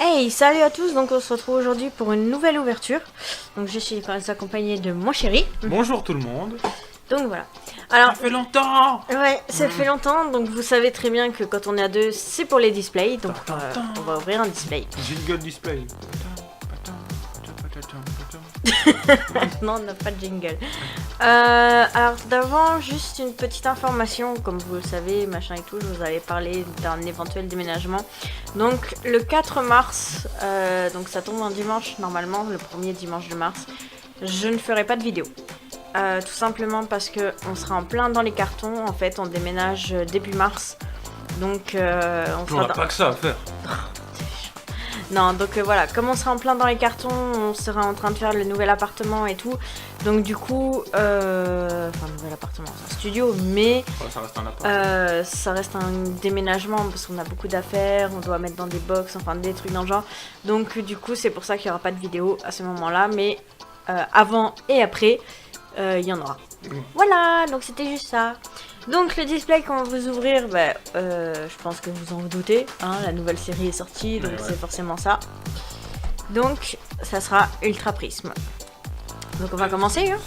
Hey, salut à tous, donc on se retrouve aujourd'hui pour une nouvelle ouverture. Donc je suis accompagnée de mon chéri. Bonjour tout le monde. Donc voilà. Alors, Ça fait longtemps. ouais, ça fait longtemps, donc vous savez très bien que quand on est à deux, c'est pour les displays. Donc on va ouvrir un display. Jingle display. Non, on n'a pas de jingle. Alors d'avant, juste une petite information, comme vous le savez, machin et tout, je vous avais parlé d'un éventuel déménagement. Donc le 4 mars, donc ça tombe un dimanche normalement, le premier dimanche de mars, je ne ferai pas de vidéo. Tout simplement parce que on sera en plein dans les cartons, en fait on déménage début mars. Donc On n'a pas que ça à faire. Non, donc voilà, comme on sera en plein dans les cartons, on sera en train de faire le nouvel appartement et tout. Donc du coup, enfin nouvel appartement, c'est un studio, mais Ouais, ça reste un appart. ça reste un déménagement parce qu'on a beaucoup d'affaires, on doit mettre dans des box, enfin des trucs dans le genre. Donc du coup, c'est pour ça qu'il n'y aura pas de vidéo à ce moment-là, mais avant et après, il y en aura. Voilà, donc c'était juste ça. Donc le display qu'on va vous ouvrir, je pense que vous en doutez, hein, la nouvelle série est sortie, donc c'est forcément ça. Donc ça sera Ultra Prism. Donc on va commencer. Hein.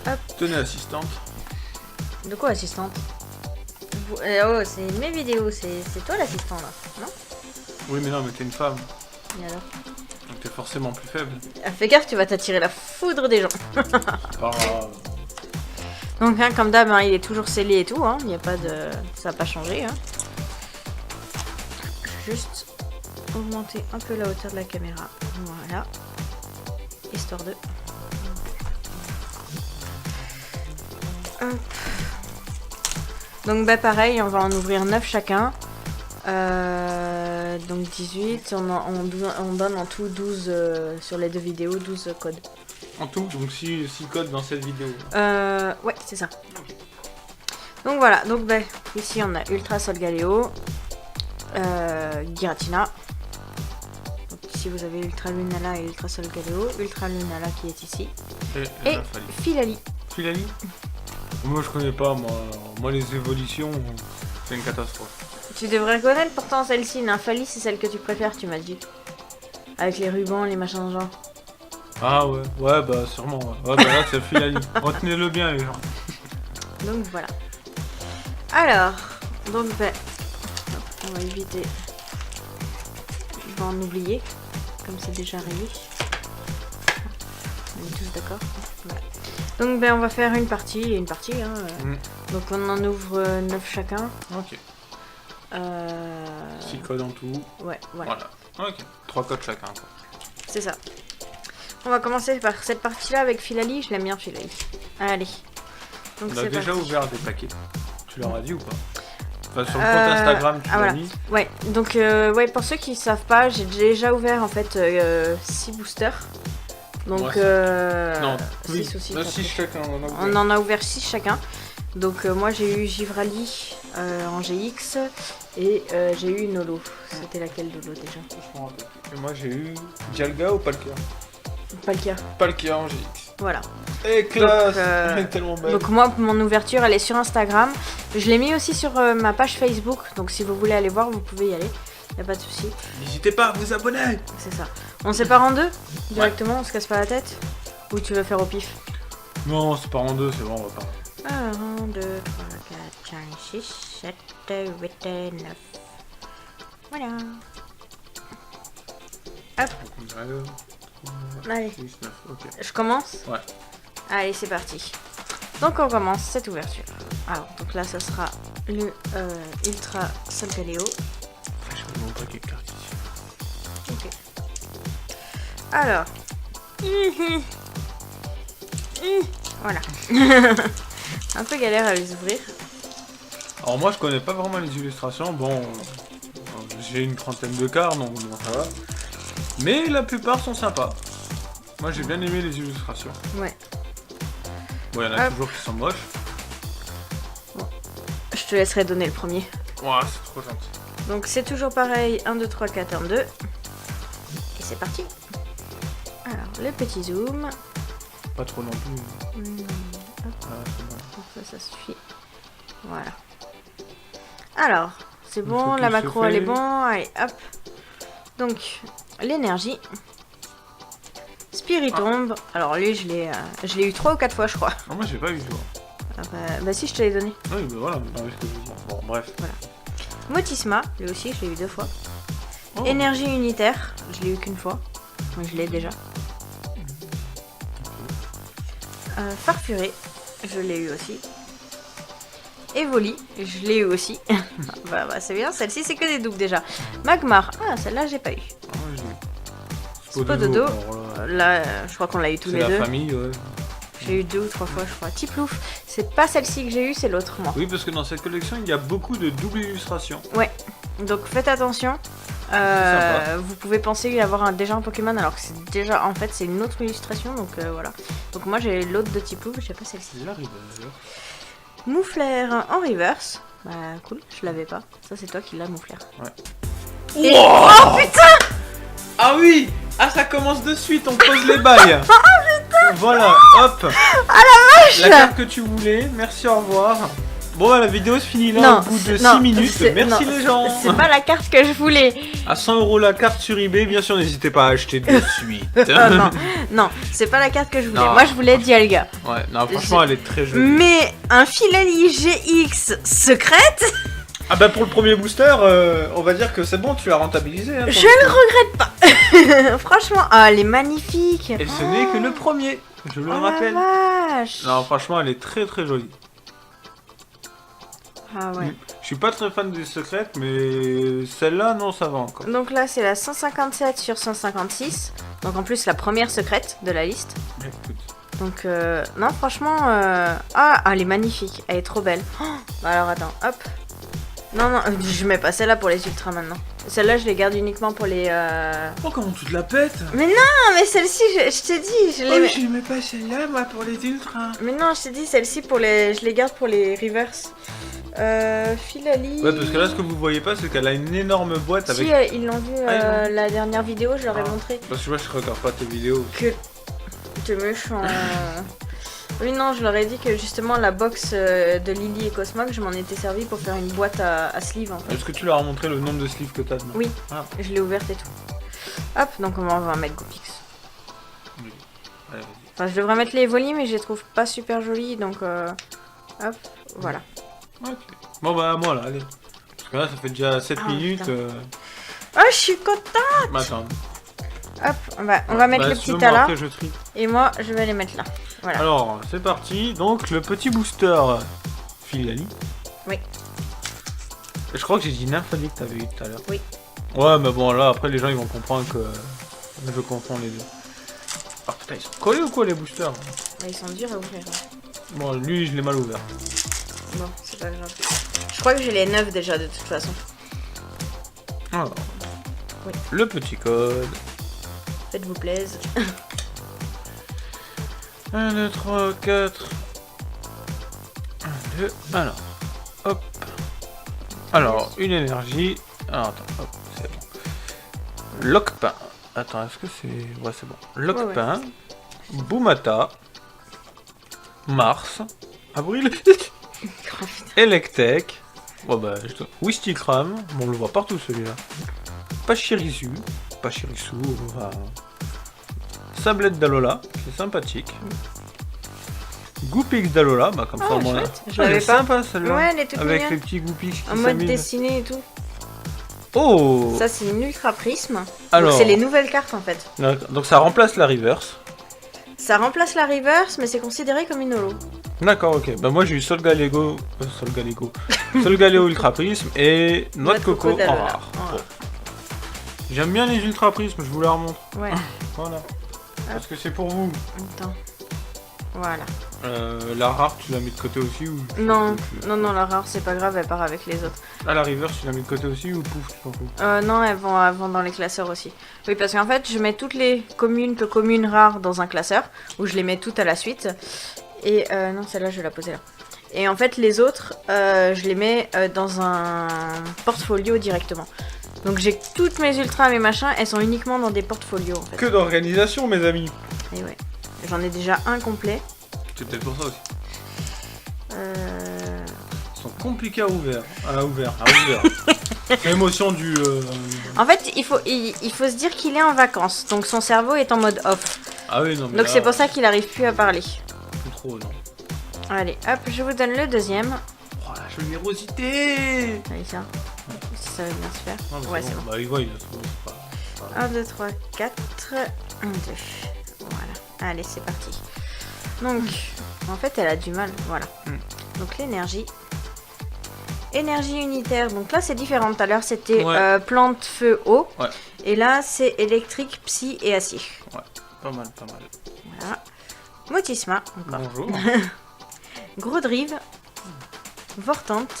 Hop. Tenez assistante. De quoi assistante? Oh, c'est mes vidéos, c'est toi l'assistant là, non? Oui mais non mais t'es une femme. Et alors? Donc t'es forcément plus faible. Ah, fais gaffe, tu vas t'attirer la foudre des gens. Pas grave. Donc hein, comme d'hab, hein, il est toujours scellé et tout, hein, il y a pas de... ça n'a pas changé. Hein. Juste augmenter un peu la hauteur de la caméra. Voilà. Histoire de... Hop. Donc pareil, on va en ouvrir 9 chacun. Donc 18, on donne en tout 12 sur les deux vidéos, 12 codes. En tout, donc 6 codes dans cette vidéo. Ouais, c'est ça. Donc voilà, donc ici on a Ultra Solgaleo, Giratina. Donc ici vous avez Ultra Lunala et Ultra Solgaleo, Ultra Lunala qui est ici. Et Filali. Filali. Moi je connais pas, moi les évolutions, c'est une catastrophe. Tu devrais connaître pourtant celle-ci, Nymphali c'est celle que tu préfères, tu m'as dit. Avec les rubans, les machins genre. Ah ouais, bah sûrement. Ouais bah là c'est Filali. Retenez-le bien les gens. Donc voilà. Alors, donc on va éviter. Je vais en oublier, comme c'est déjà arrivé. On est tous d'accord. Voilà. Donc on va faire une partie et une partie. Hein. Donc on en ouvre 9 chacun. Ok. 6 codes en tout. Ouais, voilà. Ok. 3 codes chacun quoi. C'est ça. On va commencer par cette partie-là avec Filali. Je l'aime bien Filali. Allez. Donc on a déjà parti. ouvert des paquets. Tu leur as dit ou pas? Enfin, sur le compte Instagram, tu l'as mis. Ouais, donc ouais, pour ceux qui savent pas, j'ai déjà ouvert en fait 6 boosters. Donc non, 6 aussi. 6 chacun, on en a ouvert 6 chacun. Donc moi j'ai eu Givrali en GX et j'ai eu une holo. C'était laquelle de l'eau déjà? Et moi j'ai eu Dialga ou Palkia? Palkia. Palkia en GX. Voilà. Et classe, elle est tellement belle. Donc moi mon ouverture elle est sur Instagram. Je l'ai mis aussi sur ma page Facebook. Donc si vous voulez aller voir vous pouvez y aller. Y a pas de souci. N'hésitez pas à vous abonner. C'est ça. On sépare en deux directement, on se casse pas la tête? Ou tu veux faire au pif? Non, on sépare en deux, c'est bon, on va pas. 1, 2, 3, 4, 5, 6, 7, 8 et 9. Voilà. Hop. Allez. 6, 9, ok. Je commence? Ouais. Allez, c'est parti. Donc on commence cette ouverture. Alors, donc là, ça sera le Ultra Solgaleo. Je me demande pas quelle carte ici. Ok. Alors. Voilà. Un peu galère à les ouvrir. Alors moi je connais pas vraiment les illustrations, bon j'ai une trentaine de cartes donc bon, ça va. Mais la plupart sont sympas. Moi j'ai bien aimé les illustrations. Ouais. Bon il y en a toujours qui sont moches. Bon. Je te laisserai donner le premier. Ouais c'est trop gentil. Donc c'est toujours pareil, 1, 2, 3, 4, 1, 2. Et c'est parti. Alors le petit zoom. Pas trop non plus. Ça suffit. Voilà. Alors, c'est bon, que la tout macro se elle est fait. bon. Allez, hop. Donc, l'énergie. Spiritombe. Alors lui, je l'ai eu 3 ou 4 fois, je crois. Ah, moi j'ai pas eu toi. Ah bah si, je te l'ai donné. Oui, bah voilà, mais non, ce que je veux dire. Bon, bref. Voilà. Motisma, lui aussi, je l'ai eu 2 fois. Oh. Énergie unitaire, je l'ai eu qu'une fois. Mais je l'ai déjà. Farfuré, je l'ai eu aussi. Evoli, je l'ai eu aussi. bah, c'est bien, celle-ci c'est que des doubles déjà. Magmar, ah celle-là j'ai pas eu. Ah, moi j'ai eu. Spododo, alors là je crois qu'on l'a eu tous c'est les deux. la famille, ouais. J'ai eu 2 ou 3 fois je crois. Tiplouf, c'est pas celle-ci que j'ai eu, c'est l'autre moi. Oui, parce que dans cette collection il y a beaucoup de doubles illustrations. Ouais, donc faites attention. Sympa. Vous pouvez penser avoir déjà un Pokémon alors que c'est déjà en fait c'est une autre illustration donc voilà. Donc moi j'ai l'autre de Tiplouf, je sais pas celle-ci. Il arrive. Mouflaire en reverse. Bah cool, je l'avais pas. Ça c'est toi qui l'as Mouflaire. Ouais. Et... Wow. Oh putain! Ah oui! Ah ça commence de suite, on pose les bails. Oh putain! Voilà, hop! Ah la vache! La carte que tu voulais, merci, au revoir. Bon bah la vidéo se finit là Non, au bout de non, 6 minutes, c'est- merci non, les gens. C'est pas la carte que je voulais. À 100 € la carte sur eBay, bien sûr n'hésitez pas à acheter de suite. Non, non, c'est pas la carte que je voulais. Non. Moi je voulais Dialga. Ouais, non franchement elle est très jolie. Mais un Filali GX secrète, Ah bah pour le premier booster, on va dire que c'est bon, tu l'as rentabilisé. Hein, je ne regrette pas. Franchement, ah, elle est magnifique. Et ce n'est que le premier, je le Oh la rappelle. vache. Non franchement elle est très très jolie. Ah ouais. Je suis pas très fan des secrètes, mais celle-là non ça va encore. Donc là c'est la 157 sur 156. Donc en plus la première secrète de la liste. Écoute. Donc non franchement ah elle est magnifique, elle est trop belle. Oh, bah alors attends, hop. Non non, je mets pas celle-là pour les ultras maintenant. Celle-là je les garde uniquement pour les Oh comment tu te la pètes? Mais non, mais celle-ci je t'ai dit, je les mets... je mets pas celle-là moi pour les ultras. Mais non, je t'ai dit celle-ci pour les je les garde pour les reverse. Filali. Ouais parce que là ce que vous voyez pas c'est qu'elle a une énorme boîte avec... Si ils l'ont vu Ah, la dernière vidéo, je leur ai montré Parce que moi je regarde pas tes vidéos. que t'es méchant. Oui non, je leur ai dit que justement la box de Lily et Cosmog, je m'en étais servi pour faire une boîte à sleeve en fait. Est-ce que tu leur as montré le nombre de sleeves que t'as dedans? Oui, Ah. je l'ai ouverte et tout. Hop, donc on va mettre Goopix. Oui. Allez, vas-y. Enfin, je devrais mettre les Evoli, mais je les trouve pas super jolies, donc hop, voilà. Ok. Bon bah moi là, allez. Parce que là ça fait déjà 7 Ah, minutes. putain. Oh, je suis contente. Attends. Hop, on va mettre Bah, le si tu petit veux, tas moi, là, après, je trie. et moi je vais les mettre là. Voilà. Alors c'est parti, donc le petit booster Filali. Oui. Et je crois que j'ai dit Nymphanie que t'avais eu tout à l'heure. Oui. Ouais mais bon là après les gens ils vont comprendre que je confonds les deux. Ah putain ils sont collés ou quoi les boosters? Ouais, ils sont durs à ouvrir. Hein. Bon lui je l'ai mal ouvert. Bon, c'est pas grave. Je crois que j'ai les 9 déjà de toute façon. Alors. Oui. Le petit code. Faites-vous plaisir. 1, 2, 3, 4. 1, 2. Alors. Hop. Alors, une énergie. Alors, attends, hop, c'est bon. Lockpin. Attends, est-ce que c'est. Ouais, c'est bon. Lockpin. Boumata. Mars. Avril. Electek. Bon, bah, Wistikram. Bon, on le voit partout celui-là. Pachirisu. Pachirisu. Enfin... Sablette d'Alola, c'est sympathique. Goopix d'Alola, bah comme ça Oh, au moins. chouette, je Ah, elle l'avais est pas. sympa celle-là. Ouais, elle est toute avec mignonne. les petits Goopix qui En mode s'amusent. dessiné et tout. Oh. Ça, c'est une ultra prisme. Alors. Donc, c'est les nouvelles cartes en fait. D'accord. Donc ça remplace la reverse. Ça remplace la reverse, mais c'est considéré comme une holo. D'accord, ok. Bah moi j'ai eu Solgalego. Solgaleo Ultra Prisme et Noix de Coco en d'Alola. rare. En rare. Bon. J'aime bien les Ultra Prismes, je vous la remontre. Ouais, Voilà. Parce que c'est pour vous. attends. Voilà. La rare, tu l'as mis de côté aussi ou... Non, non, la rare, c'est pas grave, elle part avec les autres. Ah, la reverse, tu l'as mis de côté aussi ou pouf, tu t'en fous? Non, elles vont dans les classeurs aussi. Oui, parce qu'en fait, je mets toutes les communes, peu communes, rares dans un classeur, où je les mets toutes à la suite. Et non, celle-là, je vais la poser là. Et en fait, les autres, je les mets dans un portfolio directement. Donc j'ai toutes mes ultras, mes machins, elles sont uniquement dans des portfolios en fait. Que d'organisation, mes amis. Et ouais. J'en ai déjà un complet. C'est peut-être pour ça aussi. Ils sont compliqués à ouvrir. À ouvrir. L'émotion du... En fait, il faut se dire qu'il est en vacances, donc son cerveau est en mode off. Ah oui, non, mais Donc là, c'est pour ça qu'il arrive plus à parler. plus trop, non. Allez, hop, je vous donne le deuxième. Oh, la générosité. Allez, tiens. Si ça va bien se faire. Non, mais Ouais, c'est bon. Bah, il voit, il a trouvé, c'est pas... 1, 2, 3, 4. 1, 2. Voilà. Allez, c'est parti. Donc, en fait, elle a du mal. Voilà. Donc, l'énergie. Énergie unitaire. Donc là, c'est différent. Tout à l'heure, c'était plante, feu, eau. Ouais. Et là, c'est électrique, psy et acier. Ouais, pas mal, pas mal. Voilà. Motisma. Encore. Bonjour. Gros drive. Vortante.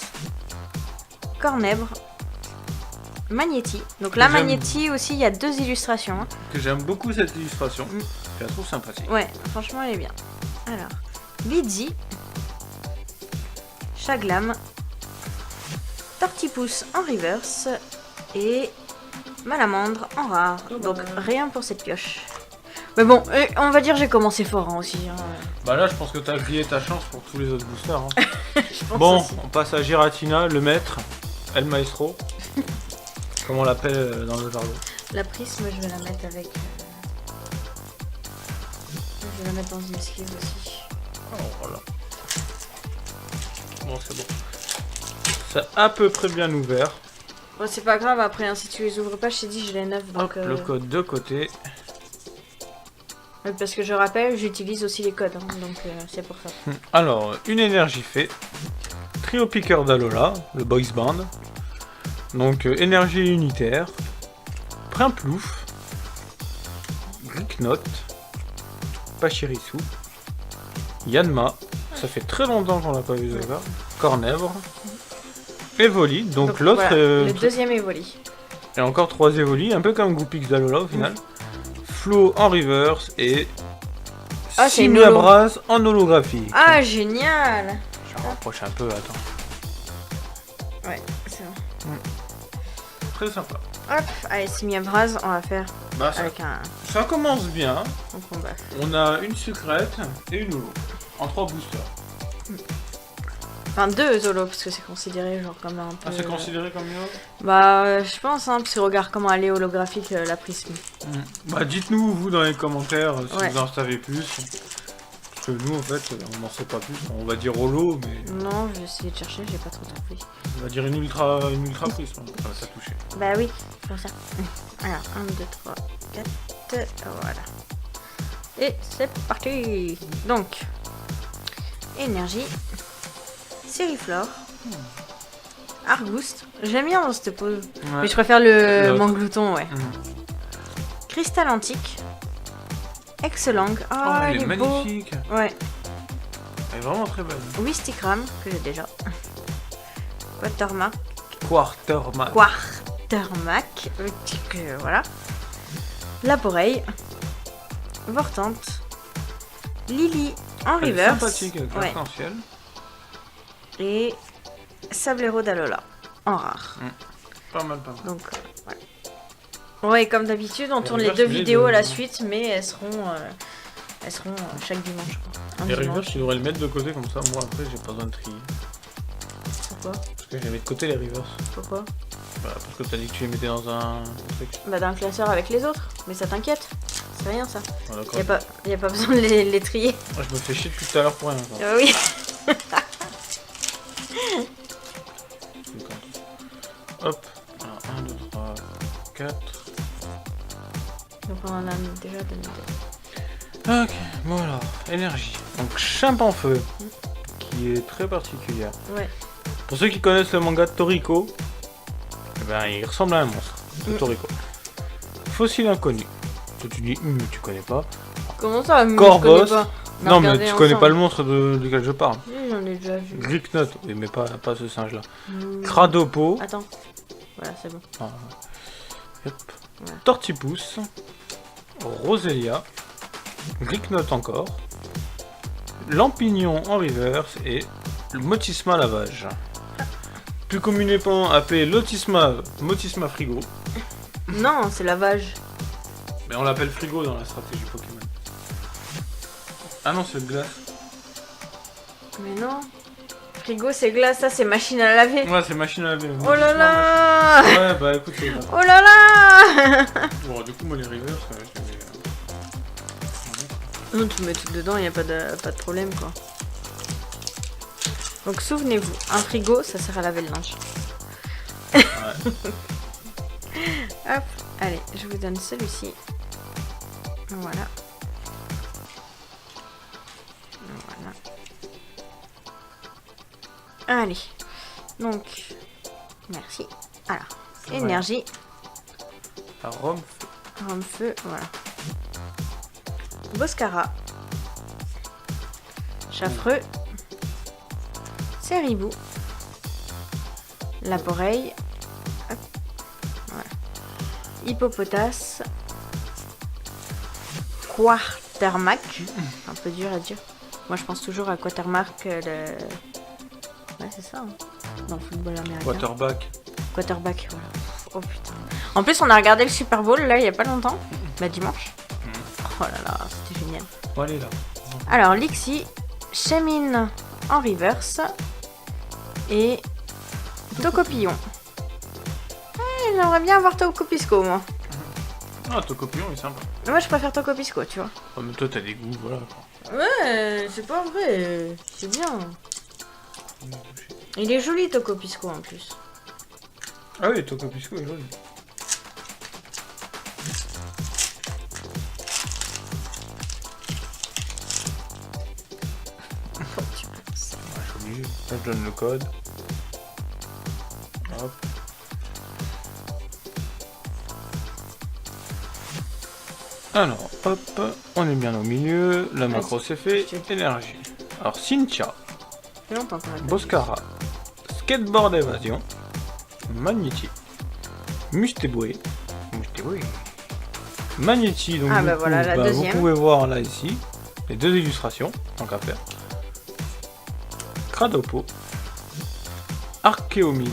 Cornèbre. Magnéti. Donc là, Magnéti aussi, il y a 2 illustrations. Hein. Que j'aime beaucoup cette illustration. Je la trouve sympathique. Ouais, franchement, elle est bien. Alors, Bidzi. Chaglam. Tortipousse en reverse. Et Malamandre en rare. Donc rien pour cette pioche. Mais bon, on va dire j'ai commencé fort hein, aussi. Hein. Bah là, je pense que t'as grillé ta chance pour tous les autres boosters. Hein. Je pense Bon, aussi. on passe à Giratina, le maître, El Maestro. Comme on l'appelle dans le jargon. La prisme, je vais la mettre avec... Je vais la mettre dans une esquive aussi. Oh, voilà. Bon, c'est bon. C'est à peu près bien ouvert. Bon, c'est pas grave, après, hein, si tu les ouvres pas, je t'ai dit, j'ai les 9. Donc, Hop, le code de côté. Parce que je rappelle, j'utilise aussi les codes, hein, donc c'est pour ça. Alors, une énergie fait. Trio piqueur d'Alola, le boys band. Donc, énergie unitaire. Primplouf. Gricknot. Pachirisu. Yanma. Ça fait très longtemps qu'on l'a pas vu ce gars. Cornèvre. Evoli. Donc l'autre. Voilà, le deuxième Evoli. Et encore 3 Evoli, un peu comme Goopix d'Alola au final. Flo en reverse et c'est une holo. Simiabras en holographie. Ah, génial! Je me rapproche un peu, attends. Ouais, c'est bon. Très sympa. Hop, allez, Simiabras, on va faire Bah, avec un commence bien. combat. On a une secrète et une holo. En 3 boosters. Enfin, 2 Zolo, parce que c'est considéré genre comme un peu... Ah, c'est considéré comme une holo? Bah, je pense, hein, parce que regarde comment elle est holographique, la prisme. Bah, dites-nous, vous, dans les commentaires, si Ouais. vous en savez plus. Parce que nous, en fait, on n'en sait pas plus. On va dire holo, mais Non, je vais essayer de chercher, j'ai pas trop trouvé. on va dire une ultra prisme. Ça va toucher. Bah oui, c'est pour ça. Alors, 1, 2, 3, 4, voilà. Et c'est parti. Donc, énergie, Sériflore, Argouste. J'aime bien dans cette pose. Ouais. Mais je préfère le L'autre. Manglouton, ouais. Cristal Antique, Excelang. Oh, Ah, elle est beau. magnifique. Ouais. Elle est vraiment très belle. Wistikram, que j'ai déjà. Quatermac. Quarterman. Quartermac. Voilà. Laporeille. Vortante. Lily en Elle est reverse. sympathique avec Ouais. l'arc-en-ciel. Et Sablero d'Alola en rare. Pas mal, pas mal. Donc, voilà. Ouais, comme d'habitude, on tourne les reverse, 2 les vidéos deux. à la suite, mais elles seront chaque dimanche. Quoi. Un Les dimanche. reverse, tu devrais le mettre de côté comme ça. Moi, après, j'ai pas besoin de trier. Pourquoi? Parce que je les mets de côté, les reverse. Pourquoi? Bah, parce que t'as dit que tu les mettais dans un truc. Bah, d'un classeur avec les autres. Mais ça t'inquiète. C'est rien, ça. Ah, d'accord. Y a pas besoin de les trier. Moi, je me fais chier depuis tout à l'heure pour rien. Quoi. Oui. Hop. Alors, 1, 2, 3, 4. Donc, on en a déjà donné 2. Ok, voilà. Énergie. Donc, Chimpanfeu. Qui est très particulière. Ouais. Pour ceux qui connaissent le manga de Toriko, eh ben, il ressemble à un monstre. De Toriko. Fossile inconnu. Toi, tu dis, tu connais pas. Comment ça? Corvos. Je connais pas. On a Non, mais regardé tu connais pas ensemble. le monstre duquel je parle. Oui, j'en ai déjà vu. Gricknot, oui, mais pas ce singe-là. Hmm. Cradopo. Attends. Voilà, c'est bon. Ah, hop. Voilà. Tortipousse. Roselia. Gricknot encore. Lampignon en reverse et le Motisma lavage. Plus communément appelé Motisma frigo. Non, c'est lavage. Mais on l'appelle frigo dans la stratégie Pokémon. Ah non, c'est le glace. Mais non. frigo, c'est glace, ça c'est machine à laver. Ouais, c'est machine à laver. Oh là là. Ouais, bah écoute, c'est Oh là là. bon, du coup, moi, les rivers, je les mets... Non, tu mets tout dedans, il a pas de problème quoi. Donc souvenez-vous, un frigo, ça sert à laver le linge. Ouais. Hop, allez, je vous donne celui-ci. Voilà. Voilà. Allez, donc, merci. Alors, énergie, Arôme, rhum feu, voilà. Boscara, Chaffreux, Ceribou, Laporeille, hop, voilà. Hippopotas, Quatermac, un peu dur à dire. Moi je pense toujours à Quatermac, le... Ouais c'est ça, hein, dans le football américain. Quarterback, voilà. Oh putain. En plus on a regardé le Super Bowl là il y a pas longtemps, bah dimanche. Oh là là, c'était génial. bon, allez là. Alors Lixie, Chemine en reverse et Tocopillon. J'aimerais bien avoir Tocopisco moi. Ah, Tocopillon, il est sympa. Moi je préfère Tocopisco, tu vois. Oh, mais toi, t'as des goûts, voilà. Ouais, c'est pas vrai, c'est bien. Il est joli Tocopisco en plus. Ah oui, Tocopisco est joli. Là, je donne le code. Hop. Alors, hop, on est bien au milieu. La macro c'est fait. Énergie. Alors, Cynthia, Ça fait longtemps qu'on a pas Boscara, Skateboard Évasion, Magnéti, Mustéboué, Magnéti. Donc, Ah, du bah coup, voilà, la vous deuxième. pouvez voir là ici les deux illustrations, tant qu'à faire. Cradopo, Archéomir,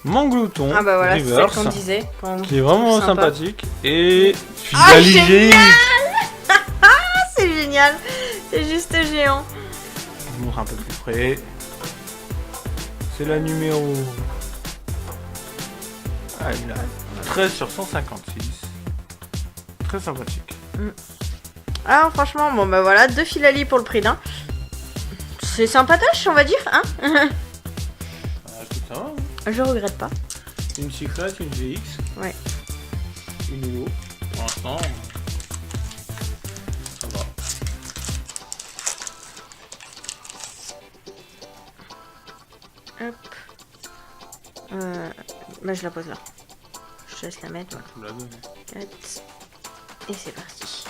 Manglouton, Ah bah voilà, c'est celle Reverse, qu'on disait. qui est vraiment Sympa. sympathique, et Ah, Fidalisé. C'est génial, c'est juste géant. Je vous montre un peu plus près. C'est la numéro... Ah, il a 13 sur 156. Très sympathique. Ah franchement, bon bah voilà, 2 Filali pour le prix d'un. C'est sympatoche on va dire, hein. Ah, écoute, ça va, hein. Je regrette pas. Une Secret, une VX. Ouais. Une Uno. Pour l'instant, ça va. Hop. Bah je la pose là. Je te laisse la mettre, voilà. Je vous la donne. 4. Et c'est parti.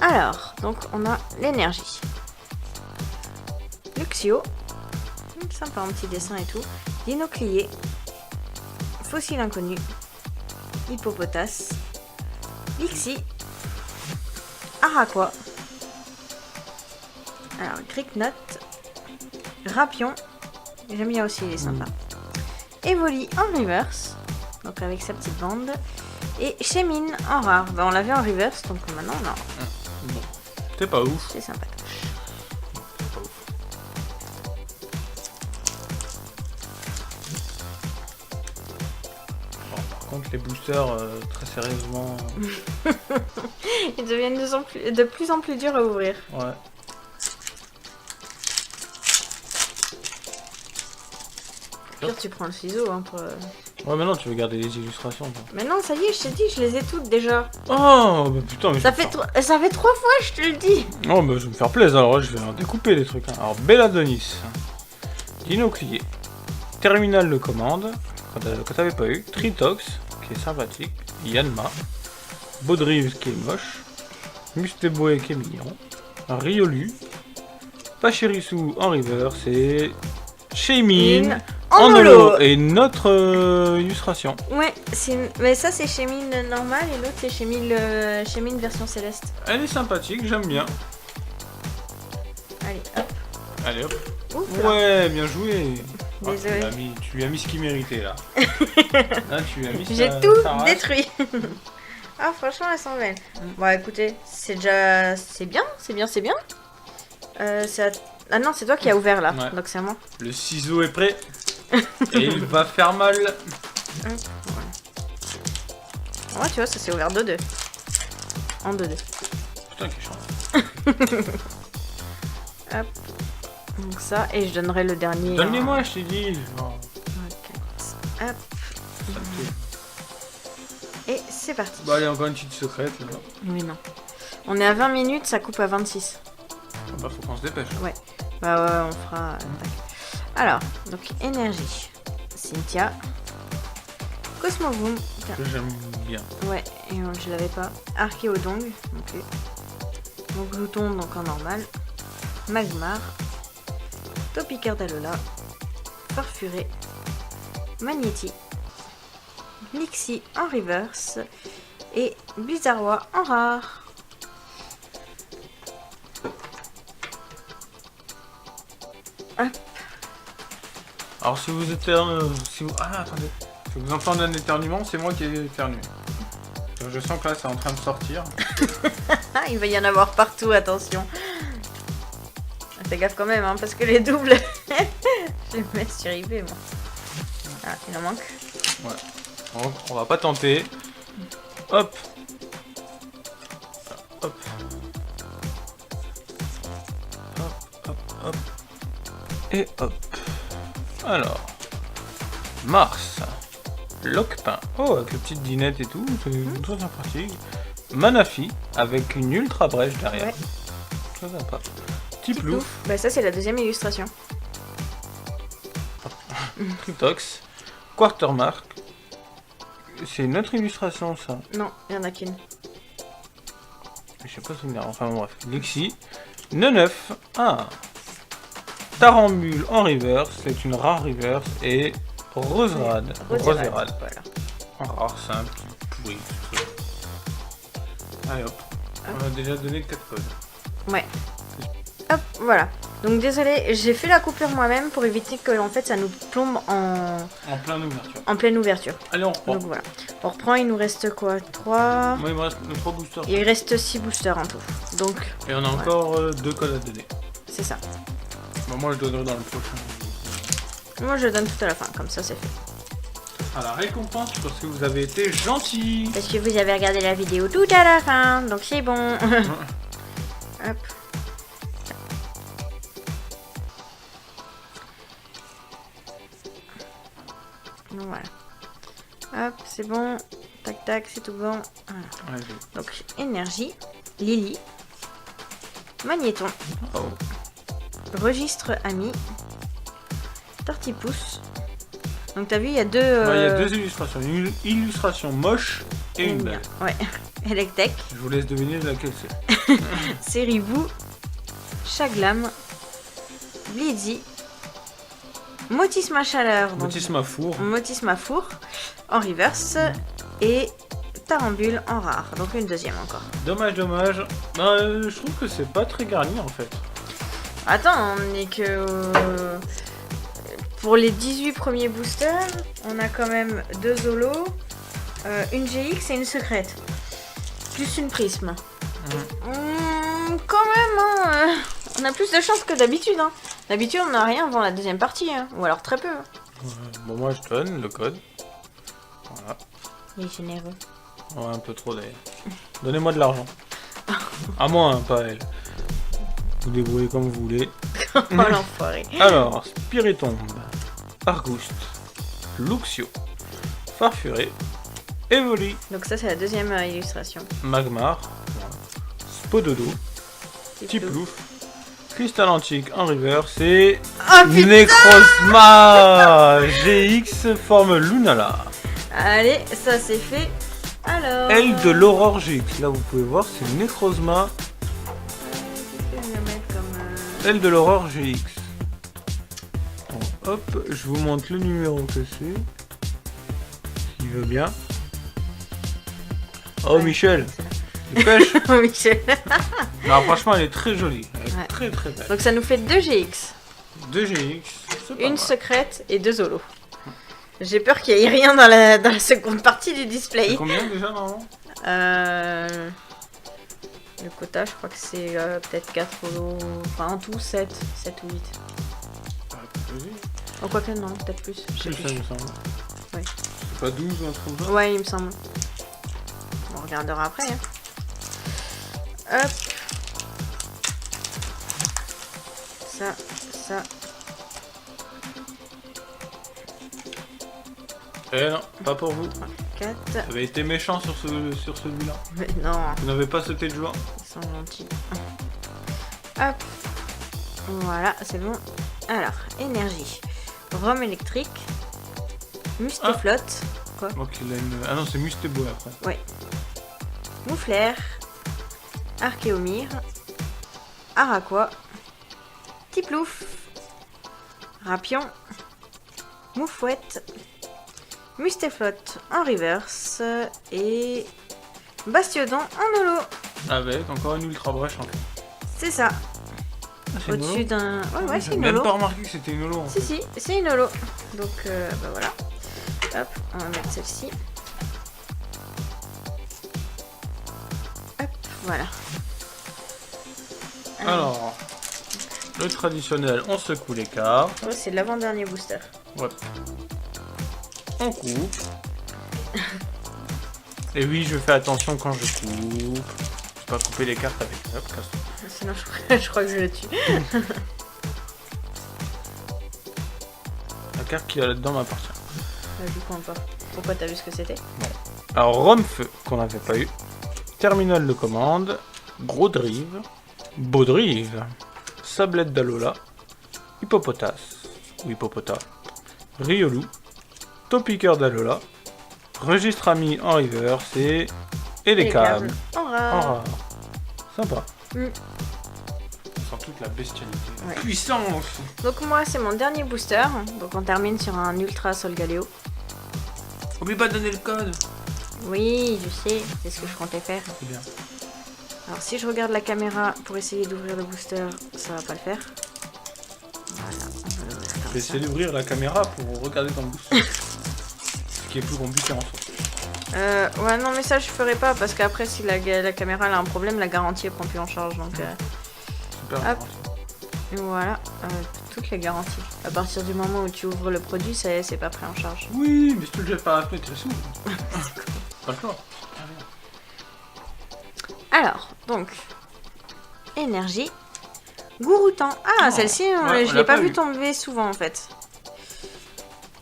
Alors, donc on a l'énergie. Luxio. Sympa, un petit dessin et tout. Dinoclié. Fossile inconnu. Hippopotas. Lixie. Araqua. Alors, Cricknut. Rapion. J'aime bien aussi, il est sympa. Evoli en reverse. Donc avec sa petite bande. Et Chemine en rare. Bah, on l'avait en reverse, donc maintenant on a. Bon. C'est pas ouf. C'est sympa. C'est pas ouf. Bon, par contre, les boosters, très sérieusement... Ils deviennent de plus en plus durs à ouvrir. Ouais. Pire, tu prends le ciseau hein, pour. Ouais, maintenant tu veux garder les illustrations, toi. Mais non, ça y est, je t'ai dit, je les ai toutes déjà. Oh, bah putain, mais Ça fait 3 fois, je te le dis. Oh, bah je vais me faire plaisir, alors je vais en découper les trucs. Hein. Alors, Belladonis, Dinoclié, Terminal de commande, que t'avais pas eu, Tritox, qui est sympathique, Yanma, Baudrive, qui est moche, Mustéboué, qui est mignon, Riolu, Pachirisu en reverse et Chemine en holo. Et notre illustration. Ouais, mais ça c'est Chemine normale et l'autre c'est Chemine version céleste. Elle est sympathique, j'aime bien. Allez, hop. Allez hop. Ouf, Ouais, bien joué. Désolée. Tu lui as mis ce qu'il méritait là. Là, tu lui as mis J'ai sa- tout sa race. détruit. Ah, franchement, elles sont belles. Bon, écoutez, c'est déjà. C'est bien. Ah non, c'est toi qui as ouvert là, Ouais. donc c'est à moi. Le ciseau est prêt. Et il va faire mal. Ouais, tu vois, ça s'est ouvert 2-2. En 2-2. Putain, quelle chance. Hop. Donc ça, et je donnerai le dernier. Donne-les-moi, je t'ai dit. Oh, Ok. Hop. ça me fait. Et c'est parti. Bon, allez, encore une petite secrète là. Oui, non. On est à 20 minutes, ça coupe à 26. Bah, faut qu'on se dépêche. Là. Bah ouais, on fera. Tac. Alors, donc énergie. Cynthia. Cosmoboom. Tiens. Que j'aime bien. Ouais, et je l'avais pas. Archéodong. Ok. Donc Glouton, donc en normal. Magmar. Topicardalola. Farfuré. Magnéti. Nixie en reverse. Et Blizzardois en rare. Hop. Alors, si vous êtes. Ah, attendez. Si vous entendez un éternuement, c'est moi qui ai éternué. Je sens que là, c'est en train de sortir. Ah, il va y en avoir partout, attention. Fais gaffe quand même, hein, parce que les doubles, je les mets sur eBay, moi. Ah, il en manque. Ouais. On va pas tenter. Hop. Hop. Hop, hop, hop. Et hop. Alors. Mars. Lockpin. Oh, avec les petites dinettes et tout, c'est très sympathique. Manafi, avec une ultra brèche derrière. Ouais. Très sympa. Tiplouf. Bah ça c'est la deuxième illustration. Tritox. Quartermark. C'est une autre illustration, ça. Non, il y en a qu'une. Je sais pas souvenir. Enfin bref. Lexi. Neneuf. Ah. Tarambule en reverse. C'est une rare reverse. Et Roserad. Roserad, voilà. En rare simple. Oui. Allez hop. On a déjà donné 4 codes. Ouais. Hop, voilà. Donc désolé, j'ai fait la coupure moi-même pour éviter que en fait ça nous plombe En pleine ouverture. en pleine ouverture. Allez, on reprend. Donc voilà. On reprend, il nous reste quoi 3. Moi, il me reste 3 boosters. Il reste 6 boosters en tout. Donc Et on a encore 2 codes à donner. c'est ça. Bon, moi, je donnerai dans le prochain. Moi je le donne tout à la fin, comme ça c'est fait. À la récompense parce que vous avez été gentils. Parce que vous avez regardé la vidéo tout à la fin, donc c'est bon. Hop. Donc voilà. Hop, c'est bon. Tac tac, c'est tout bon. Voilà. Allez. Donc énergie, Lily, Magnéton, Oh. registre ami, Tortipousse. Donc t'as vu, il y a deux. Ouais, il y a 2 illustrations. Une illustration moche et une belle. Ouais. Electek, Je vous laisse deviner laquelle c'est. Seribou, Chaglam, Blizzy, Motisma Chaleur, donc Motisma Four. Motisma Four en reverse et Tarambule en rare. Donc une deuxième encore. Dommage, dommage. Bah, je trouve que c'est pas très garni en fait. Attends, on est que. Pour les 18 premiers boosters, on a quand même 2 Zolos, une GX et une secrète. Plus une prisme. Quand même, hein, on a plus de chance que d'habitude. Hein. D'habitude, on n'a rien avant la deuxième partie, hein. Ou alors très peu. Bon, moi je donne le code. Voilà. Il est généreux. Ouais, un peu trop d'ailleurs. Donnez-moi de l'argent. À moi, hein, pas à elle. Vous débrouillez comme vous voulez. Oh l'enfoiré. Alors, Spiritombe, Argouste, Luxio, Farfuré, Evoli, Donc ça, c'est la deuxième illustration. Magmar, Spododo, Tiplouf, Cristal Antique en reverse et Oh putain. Necrozma GX forme Lunala. Allez, ça c'est fait. Alors. Aile de l'aurore GX. Là, vous pouvez voir, c'est Necrozma Qu'est-ce que je vais mettre comme. Aile de l'aurore GX. Bon, hop, je vous montre le numéro que c'est. S'il veut bien. Oh, Ouais, Michel, c'est là. dépêche. Oh, Michel. Non, franchement, elle est très jolie. Elle est Ouais. très très belle. Donc ça nous fait 2 GX, 2 GX, c'est pas une mal. secrète et 2 Zolos. J'ai peur qu'il n'y ait rien dans la seconde partie du display. C'est combien déjà, normalement Le quota, je crois que c'est peut-être 4 holos. Enfin, en tout, 7 ou 8. Oh, quoique, non, peut-être plus. Je sais Plus, ça plus. me semble. Ouais. C'est pas 12 ou un truc comme ça? Ouais, il me semble. On regardera après. Hein. Hop. Ça. Eh non, pas pour vous. 4. Vous avez été méchant sur celui-là. Mais non, Vous n'avez pas sauté le joint. ils sont gentils. Hop. Voilà, c'est bon. Alors, énergie. Rhum électrique. Mustéflotte. Quoi? Donc il a une... Ah non, c'est Mustébo après. Ouais. Mouflaire. Archéomire. Araqua. Tiplouf. Rapion. Moufouette. Mustéflotte en reverse. Et Bastiodon en holo. Avec encore une ultra brèche en fait. C'est ça. Ah, c'est une Au-dessus holo. d'un... Ouais, c'est J'ai une même holo. pas remarqué que c'était une holo en fait. Si, c'est une holo. Donc, bah voilà. Hop, on va mettre celle-ci. Hop, voilà. Alors, le traditionnel, on secoue les cartes. Oh, c'est l'avant-dernier booster. Ouais. On coupe. Et oui, je fais attention quand je coupe. Je peux pas couper les cartes avec. Hop, casse. Sinon, je crois que je le tue. La carte qui est là-dedans m'appartient. Du coup, encore. Pourquoi t'as vu ce que c'était? Alors, Rome-Feu, qu'on n'avait pas eu. Terminal de commande. Gros Drive. Beau Drive. Sablette d'Alola. Hippopotas. Ou Hippopota. Riolu. Topiqueur d'Alola. Registre ami en reverse et les câbles En en rare. rare. Sympa. Mm. On sent toute la bestialité. Ouais. Puissance. Donc, moi, c'est mon dernier booster. Donc, on termine sur un Ultra Solgaleo. Oublie pas de donner le code. Oui, je sais. C'est ce que je comptais faire. C'est bien. Alors, si je regarde la caméra pour essayer d'ouvrir le booster, ça va pas le faire. Voilà, on va l'ouvrir Je comme vais ça. essayer d'ouvrir la caméra pour regarder dans le booster. Ce qui est plus compliqué en soi. Ouais, non, mais ça, je ferai pas parce qu'après, si la caméra elle a un problème, la garantie elle prend plus en charge. Donc, Super. Hop. et voilà, toutes les garanties. À partir du moment où tu ouvres le produit, c'est pas pris en charge. Oui, mais si tu le jettes par la fenêtre, c'est sous. Pas le choix. Alors, donc, énergie. Gouroutan. Ah, Oh, celle-ci, ouais, je on l'ai l'a pas pas vu vue. tomber souvent en fait.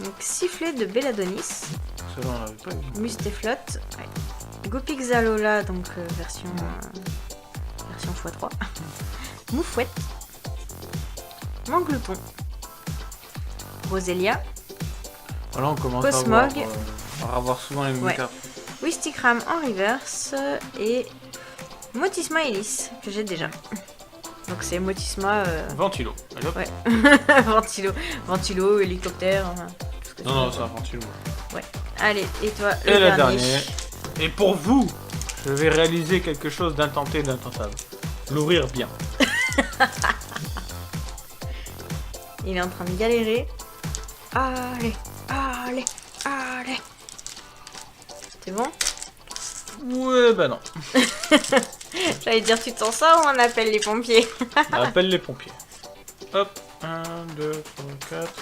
Donc, sifflet de Belladonis. Celle-là, on l'avait pas eu. Mustéflotte. Ouais. Gopixalola, donc version x3. Moufouette. Manglouton. Roselia. Voilà, on commence Cosmog. à avoir souvent les mêmes Ouais. cartes. Wistikram en reverse. Et Motisma Hélice, que j'ai déjà. Donc c'est Motisma... Ventilo. Allez, hop. Ouais. Ventilo, hélicoptère... enfin, tout ce que tu Non, veux. c'est un ventilo. Allez, et toi, le Et la dernier. dernière. Et pour vous, je vais réaliser quelque chose d'intenté et d'intentable. L'ouvrir bien. Il est en train de galérer. Allez. C'est bon? Ouais, bah non. J'allais dire, tu t'en sors ou on appelle les pompiers? On appelle les pompiers. Hop. 1, 2, 3, 4.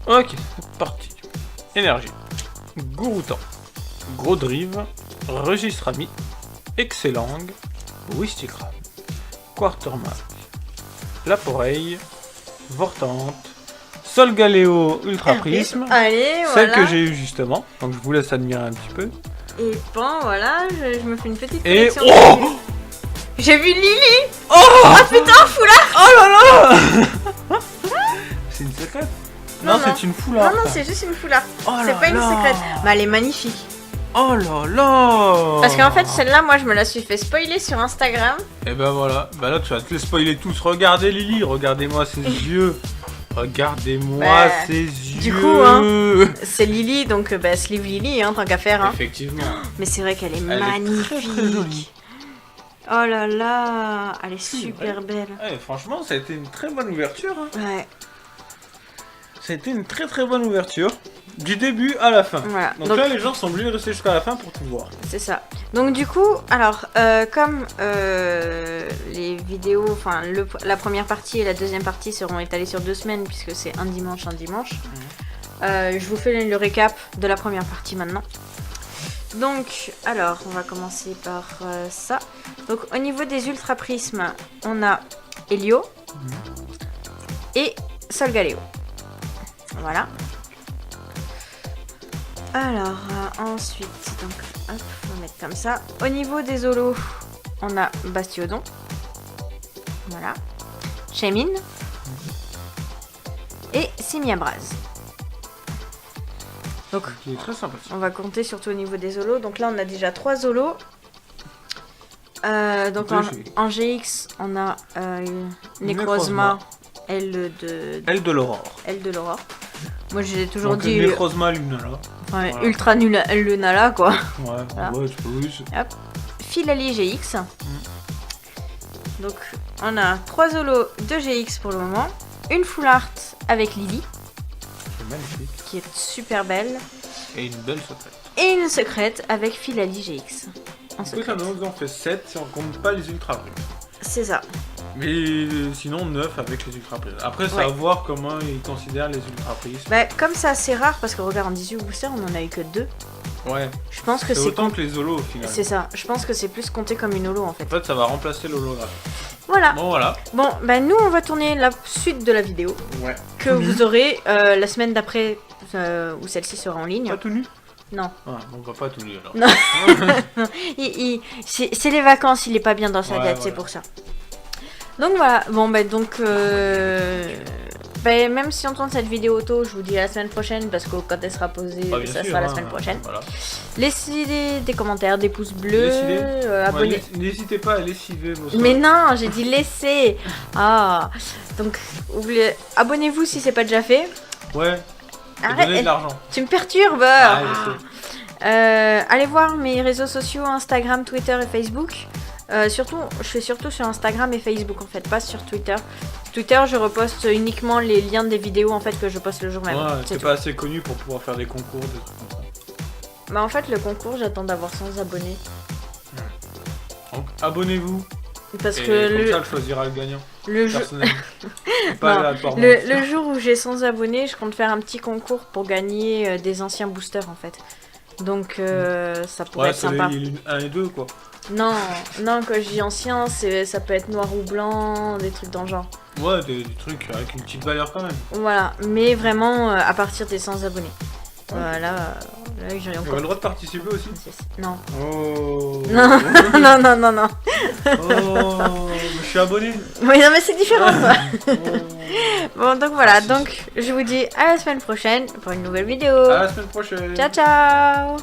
Ok, c'est parti. Énergie. Gouroutan. Gros Drive. Registre ami. Excellent. Wistikram. Quartermack. Laporeille. Vortante. Solgaleo Ultra Prisme. Allez, Celle voilà. que j'ai eue justement. Donc je vous laisse admirer un petit peu. Et bon, voilà, je me fais une petite Et collection. oh, J'ai vu Lily. oh, Putain, foulard. oh là là. C'est une secrète? Non, Non, non. c'est une foulard. Non, c'est juste une foulard. Oh C'est là pas une là. secrète. Mais elle est magnifique. Oh là là. Parce qu'en fait, celle-là, moi, je me la suis fait spoiler sur Instagram. Et ben voilà, bah là tu vas te les spoiler tous. Regardez Lily, regardez-moi ses yeux. Regardez-moi Bah, ses yeux. du coup, hein. C'est Lily, donc sleeve Lily, hein, tant qu'à faire. Hein. Effectivement. Mais c'est vrai qu'elle est Elle est magnifique. très, très jolie. Oh là là, elle est C'est super belle. Ouais, franchement, ça a été une très bonne ouverture. Hein. Ouais. Ça a été une très très bonne ouverture. Du début à la fin. Voilà. Donc là, les gens sont obligés de rester jusqu'à la fin pour tout voir. C'est ça. Donc du coup, alors, comme les vidéos, enfin la première partie et la deuxième partie seront étalées sur 2 semaines, puisque c'est un dimanche, je vous fais le récap de la première partie maintenant. Donc, alors, on va commencer par ça. Donc, au niveau des ultra prismes, on a Helio et Solgaleo. Voilà. Alors, ensuite, donc, hop, on va mettre comme ça. Au niveau des holos, on a Bastiodon. Voilà. Shaymin. Et Simiabraz. Donc, qui est très sympathique. On va compter surtout au niveau des holos. Donc là, on a déjà 3 holos. Donc en GX, on a Necrozma, L de l'Aurore. Moi, j'ai toujours donc, dit Necrozma Lunala. Enfin, voilà. Ultra nul Lunala, quoi. Ouais, voilà. Ouais, tu peux, oui. Hop. Philali GX. Donc, on a 3 holos de GX pour le moment. Une full art avec Lily. C'est magnifique. Qui est super belle. Et une belle secrète. Et une secrète avec Philali GX. En secrète. Écoute, là, on fait 7 si on compte pas les ultra primes. C'est ça. Mais sinon 9 avec les ultra primes. Après, c'est à voir comment ils considèrent les ultra primes. Bah, comme c'est assez rare, parce que regarde, en 18 boosters, on en a eu que 2. Ouais. Je pense que c'est autant que les holos au final. C'est ça. Je pense que c'est plus compté comme une holo en fait. En fait, ça va remplacer l'holographe. Voilà. Bon, voilà. Bon, bah nous, on va tourner la suite de la vidéo. Ouais. Que vous aurez la semaine d'après, où celle-ci sera en ligne. Pas tout nu? Non. Ah, on va pas tout nu alors. Non. C'est les vacances, il est pas bien dans sa tête, c'est pour ça. Donc voilà. Bon, bah donc... Bah, même si on tourne cette vidéo auto, je vous dis à la semaine prochaine, parce que quand elle sera posée, ça sera la semaine prochaine. Voilà. Laissez des commentaires, des pouces bleus, abonnez... N'hésitez pas à lessiver vos... Mais non, j'ai dit laisser. Ah, donc abonnez-vous si c'est pas déjà fait. Ouais. Arrête, donnez de l'argent. Tu me perturbes. Allez voir mes réseaux sociaux, Instagram, Twitter et Facebook. Je suis surtout sur Instagram et Facebook en fait, pas sur Twitter. Twitter, je reposte uniquement les liens des vidéos en fait que je poste le jour même. Ouais, c'est pas assez connu pour pouvoir faire des concours, des trucs comme ça. Bah en fait, le concours, j'attends d'avoir 100 abonnés. Donc abonnez-vous. Parce et que comme ça, je choisira le gagnant. Le jour où j'ai 100 abonnés, je compte faire un petit concours pour gagner des anciens boosters en fait. Donc ça pourrait être sympa. Ouais, 1 et 2 quoi. Non, quand je dis ancien, ça peut être noir ou blanc, des trucs dans le genre. Ouais, des trucs avec une petite valeur quand même. Voilà, mais vraiment à partir des 100 abonnés. Voilà, là j'ai encore... Tu as le droit de participer aussi? Non. Oh. Non. Oh, je suis abonné. Oui, non mais c'est différent toi. Bon, donc voilà, donc je vous dis à la semaine prochaine pour une nouvelle vidéo. À la semaine prochaine. Ciao, ciao.